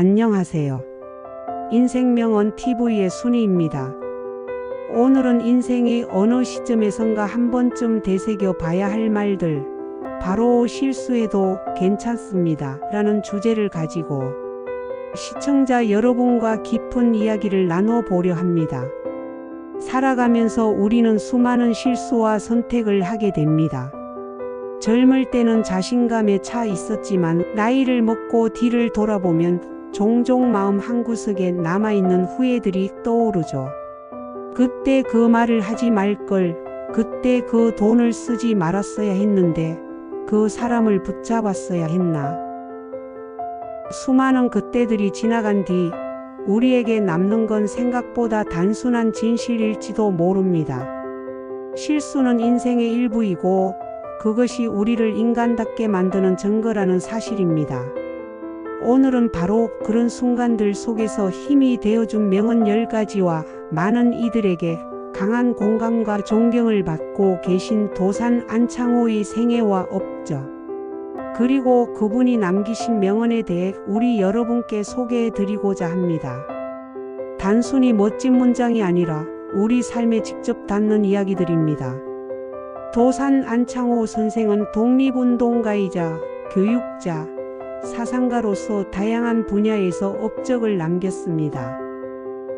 안녕하세요. 인생명언 TV의 순희입니다. 오늘은 인생의 어느 시점에선가 한 번쯤 되새겨 봐야 할 말들, 바로 실수해도 괜찮습니다 라는 주제를 가지고 시청자 여러분과 깊은 이야기를 나눠보려 합니다. 살아가면서 우리는 수많은 실수와 선택을 하게 됩니다. 젊을 때는 자신감에 차 있었지만 나이를 먹고 뒤를 돌아보면 종종 마음 한구석에 남아있는 후회들이 떠오르죠. 그때 그 말을 하지 말걸, 그때 그 돈을 쓰지 말았어야 했는데, 그 사람을 붙잡았어야 했나. 수많은 그때들이 지나간 뒤 우리에게 남는 건 생각보다 단순한 진실일지도 모릅니다. 실수는 인생의 일부이고 그것이 우리를 인간답게 만드는 증거라는 사실입니다. 오늘은 바로 그런 순간들 속에서 힘이 되어준 명언 10가지와 많은 이들에게 강한 공감과 존경을 받고 계신 도산 안창호의 생애와 업적, 그리고 그분이 남기신 명언에 대해 우리 여러분께 소개해드리고자 합니다. 단순히 멋진 문장이 아니라 우리 삶에 직접 닿는 이야기들입니다. 도산 안창호 선생은 독립운동가이자 교육자, 사상가로서 다양한 분야에서 업적을 남겼습니다.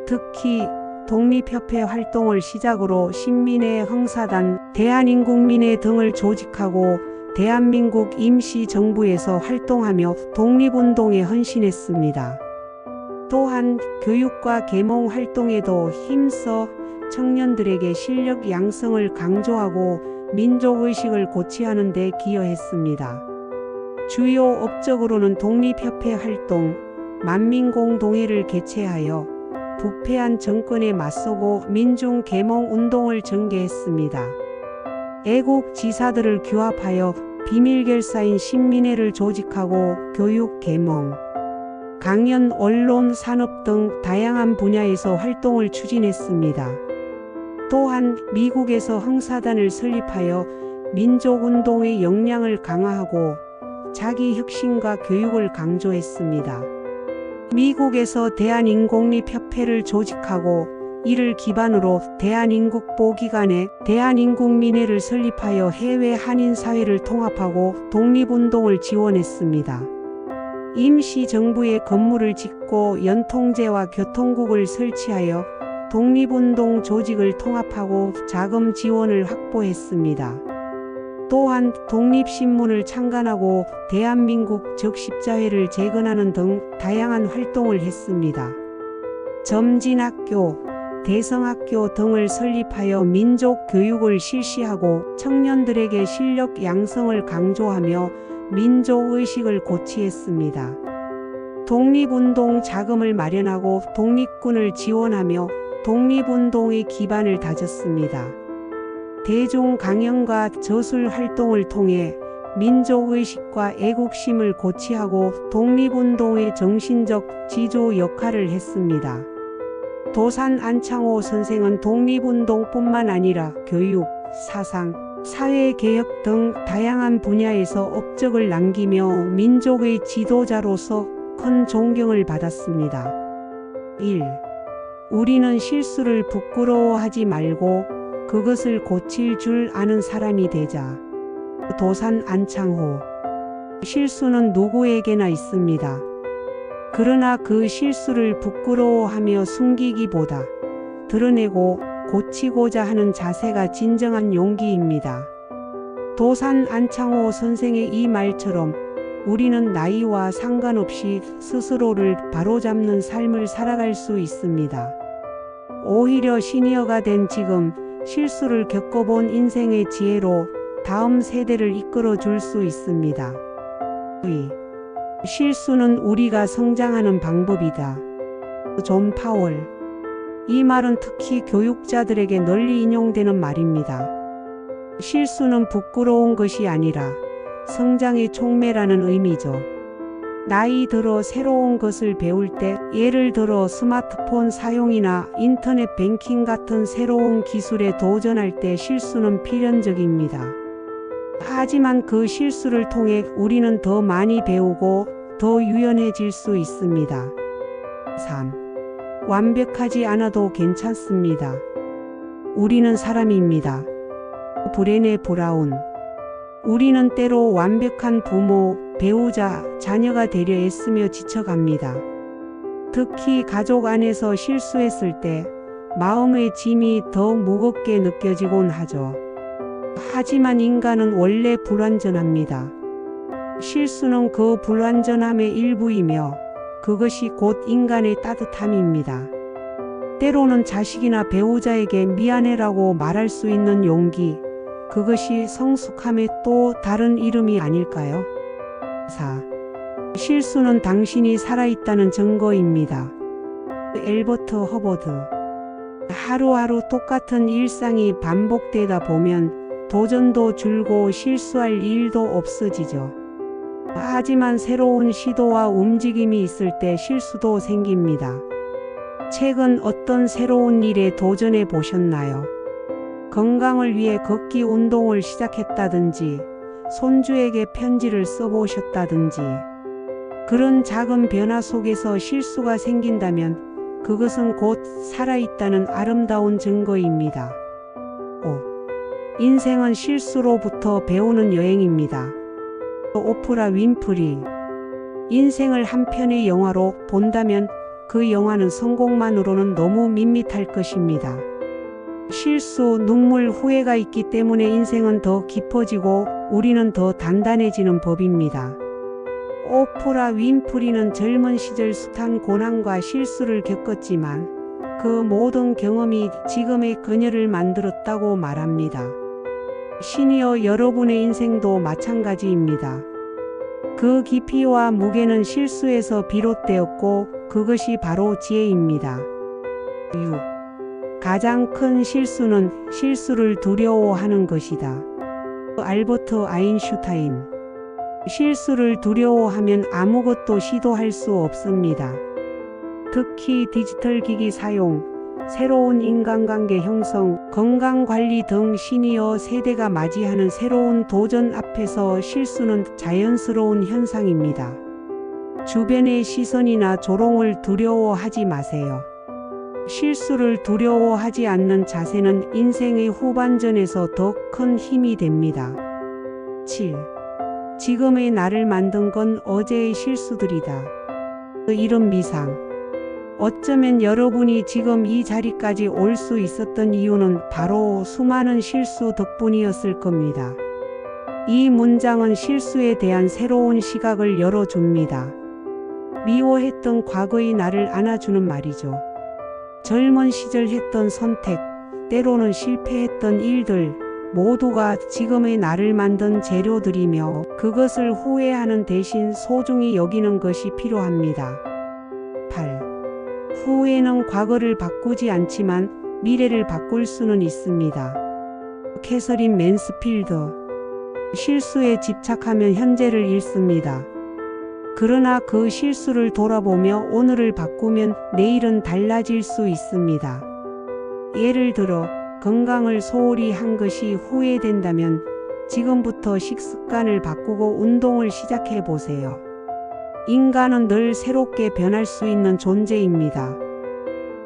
특히 독립협회 활동을 시작으로 신민회 흥사단, 대한인국민회 등을 조직하고 대한민국 임시정부에서 활동하며 독립운동에 헌신했습니다. 또한 교육과 계몽 활동에도 힘써 청년들에게 실력 양성을 강조하고 민족의식을 고취하는 데 기여했습니다. 주요 업적으로는 독립협회 활동, 만민공동회를 개최하여 부패한 정권에 맞서고 민중계몽운동을 전개했습니다. 애국지사들을 규합하여 비밀결사인 신민회를 조직하고 교육, 계몽, 강연, 언론, 산업 등 다양한 분야에서 활동을 추진했습니다. 또한 미국에서 흥사단을 설립하여 민족운동의 역량을 강화하고 자기 혁신과 교육을 강조했습니다. 미국에서 대한인국립협회를 조직하고 이를 기반으로 대한인국보기관에 대한인국민회를 설립하여 해외 한인사회를 통합하고 독립운동을 지원했습니다. 임시정부에 건물을 짓고 연통제와 교통국을 설치하여 독립운동 조직을 통합하고 자금 지원을 확보했습니다. 또한 독립신문을 창간하고 대한민국 적십자회를 재건하는 등 다양한 활동을 했습니다. 점진학교, 대성학교 등을 설립하여 민족교육을 실시하고 청년들에게 실력 양성을 강조하며 민족의식을 고취했습니다. 독립운동 자금을 마련하고 독립군을 지원하며 독립운동의 기반을 다졌습니다. 대중 강연과 저술 활동을 통해 민족의식과 애국심을 고취하고 독립운동의 정신적 지주 역할을 했습니다. 도산 안창호 선생은 독립운동뿐만 아니라 교육, 사상, 사회개혁 등 다양한 분야에서 업적을 남기며 민족의 지도자로서 큰 존경을 받았습니다. 1. 우리는 실수를 부끄러워하지 말고 그것을 고칠 줄 아는 사람이 되자. 도산 안창호. 실수는 누구에게나 있습니다. 그러나 그 실수를 부끄러워하며 숨기기보다 드러내고 고치고자 하는 자세가 진정한 용기입니다. 도산 안창호 선생의 이 말처럼 우리는 나이와 상관없이 스스로를 바로잡는 삶을 살아갈 수 있습니다. 오히려 시니어가 된 지금 실수를 겪어본 인생의 지혜로 다음 세대를 이끌어 줄 수 있습니다. 2. 실수는 우리가 성장하는 방법이다. 존 파월. 이 말은 특히 교육자들에게 널리 인용되는 말입니다. 실수는 부끄러운 것이 아니라 성장의 촉매라는 의미죠. 나이 들어 새로운 것을 배울 때, 예를 들어 스마트폰 사용이나 인터넷 뱅킹 같은 새로운 기술에 도전할 때 실수는 필연적입니다. 하지만 그 실수를 통해 우리는 더 많이 배우고 더 유연해질 수 있습니다. 3. 완벽하지 않아도 괜찮습니다. 우리는 사람입니다. 브레네 브라운. 우리는 때로 완벽한 부모, 배우자, 자녀가 되려 애쓰며 지쳐갑니다. 특히 가족 안에서 실수했을 때 마음의 짐이 더 무겁게 느껴지곤 하죠. 하지만 인간은 원래 불완전합니다. 실수는 그 불완전함의 일부이며 그것이 곧 인간의 따뜻함입니다. 때로는 자식이나 배우자에게 미안해라고 말할 수 있는 용기, 그것이 성숙함의 또 다른 이름이 아닐까요? 4. 실수는 당신이 살아있다는 증거입니다. 엘버트 허버드. 하루하루 똑같은 일상이 반복되다 보면 도전도 줄고 실수할 일도 없어지죠. 하지만 새로운 시도와 움직임이 있을 때 실수도 생깁니다. 최근 어떤 새로운 일에 도전해 보셨나요? 건강을 위해 걷기 운동을 시작했다든지, 손주에게 편지를 써보셨다든지, 그런 작은 변화 속에서 실수가 생긴다면 그것은 곧 살아있다는 아름다운 증거입니다. 5. 인생은 실수로부터 배우는 여행입니다. 오프라 윈프리. 인생을 한 편의 영화로 본다면 그 영화는 성공만으로는 너무 밋밋할 것입니다. 실수, 눈물, 후회가 있기 때문에 인생은 더 깊어지고 우리는 더 단단해지는 법입니다. 오프라 윈프리는 젊은 시절 숱한 고난과 실수를 겪었지만 그 모든 경험이 지금의 그녀를 만들었다고 말합니다. 시니어 여러분의 인생도 마찬가지입니다. 그 깊이와 무게는 실수에서 비롯되었고 그것이 바로 지혜입니다. 6. 가장 큰 실수는 실수를 두려워하는 것이다. 알버트 아인슈타인. 실수를 두려워하면 아무것도 시도할 수 없습니다. 특히 디지털 기기 사용, 새로운 인간관계 형성, 건강관리 등 시니어 세대가 맞이하는 새로운 도전 앞에서 실수는 자연스러운 현상입니다. 주변의 시선이나 조롱을 두려워하지 마세요. 실수를 두려워하지 않는 자세는 인생의 후반전에서 더 큰 힘이 됩니다. 7. 지금의 나를 만든 건 어제의 실수들이다. 이런 미상. 어쩌면 여러분이 지금 이 자리까지 올 수 있었던 이유는 바로 수많은 실수 덕분이었을 겁니다. 이 문장은 실수에 대한 새로운 시각을 열어줍니다. 미워했던 과거의 나를 안아주는 말이죠. 젊은 시절 했던 선택, 때로는 실패했던 일들, 모두가 지금의 나를 만든 재료들이며 그것을 후회하는 대신 소중히 여기는 것이 필요합니다. 8. 후회는 과거를 바꾸지 않지만 미래를 바꿀 수는 있습니다. 캐서린 맨스필드. 실수에 집착하면 현재를 잃습니다. 그러나 그 실수를 돌아보며 오늘을 바꾸면 내일은 달라질 수 있습니다. 예를 들어 건강을 소홀히 한 것이 후회된다면 지금부터 식습관을 바꾸고 운동을 시작해 보세요. 인간은 늘 새롭게 변할 수 있는 존재입니다.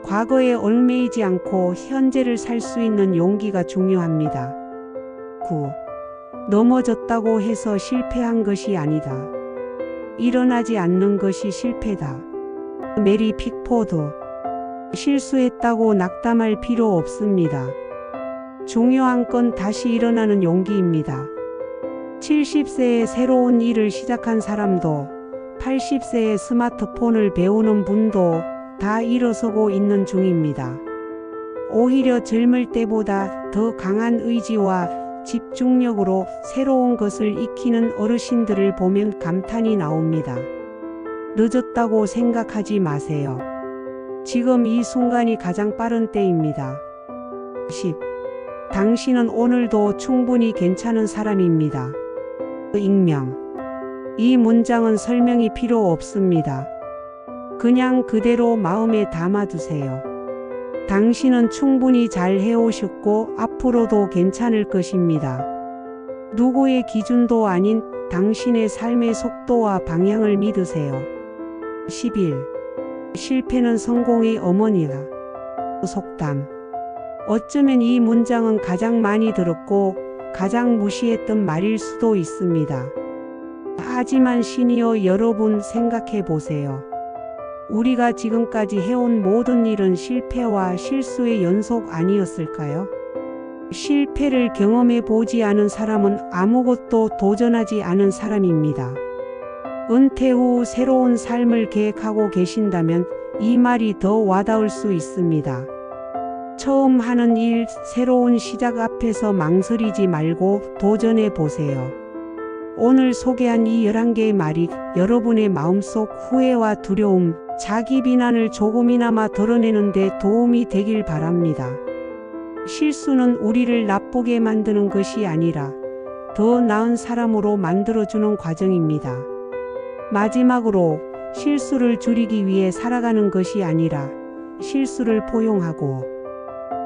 과거에 얽매이지 않고 현재를 살 수 있는 용기가 중요합니다. 9. 넘어졌다고 해서 실패한 것이 아니다. 일어나지 않는 것이 실패다. 메리 픽포드. 실수했다고 낙담할 필요 없습니다. 중요한 건 다시 일어나는 용기입니다. 70세에 새로운 일을 시작한 사람도 80세에 스마트폰을 배우는 분도 다 일어서고 있는 중입니다. 오히려 젊을 때보다 더 강한 의지와 집중력으로 새로운 것을 익히는 어르신들을 보면 감탄이 나옵니다. 늦었다고 생각하지 마세요. 지금 이 순간이 가장 빠른 때입니다. 10. 당신은 오늘도 충분히 괜찮은 사람입니다. 익명. 이 문장은 설명이 필요 없습니다. 그냥 그대로 마음에 담아두세요. 당신은 충분히 잘 해오셨고 앞으로도 괜찮을 것입니다. 누구의 기준도 아닌 당신의 삶의 속도와 방향을 믿으세요. 11. 실패는 성공의 어머니라. 속담. 어쩌면 이 문장은 가장 많이 들었고 가장 무시했던 말일 수도 있습니다. 하지만 시니어 여러분, 생각해 보세요. 우리가 지금까지 해온 모든 일은 실패와 실수의 연속 아니었을까요? 실패를 경험해 보지 않은 사람은 아무것도 도전하지 않은 사람입니다. 은퇴 후 새로운 삶을 계획하고 계신다면 이 말이 더 와닿을 수 있습니다. 처음 하는 일, 새로운 시작 앞에서 망설이지 말고 도전해 보세요. 오늘 소개한 이 11개의 말이 여러분의 마음속 후회와 두려움, 자기 비난을 조금이나마 덜어내는 데 도움이 되길 바랍니다. 실수는 우리를 나쁘게 만드는 것이 아니라 더 나은 사람으로 만들어주는 과정입니다. 마지막으로, 실수를 줄이기 위해 살아가는 것이 아니라 실수를 포용하고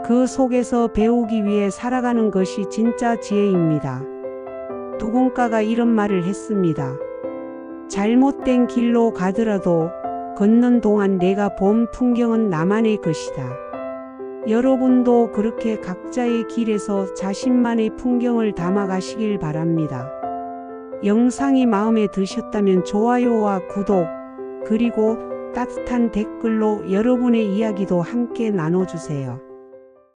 그 속에서 배우기 위해 살아가는 것이 진짜 지혜입니다. 누군가가 이런 말을 했습니다. 잘못된 길로 가더라도 걷는 동안 내가 본 풍경은 나만의 것이다. 여러분도 그렇게 각자의 길에서 자신만의 풍경을 담아가시길 바랍니다. 영상이 마음에 드셨다면 좋아요와 구독, 그리고 따뜻한 댓글로 여러분의 이야기도 함께 나눠주세요.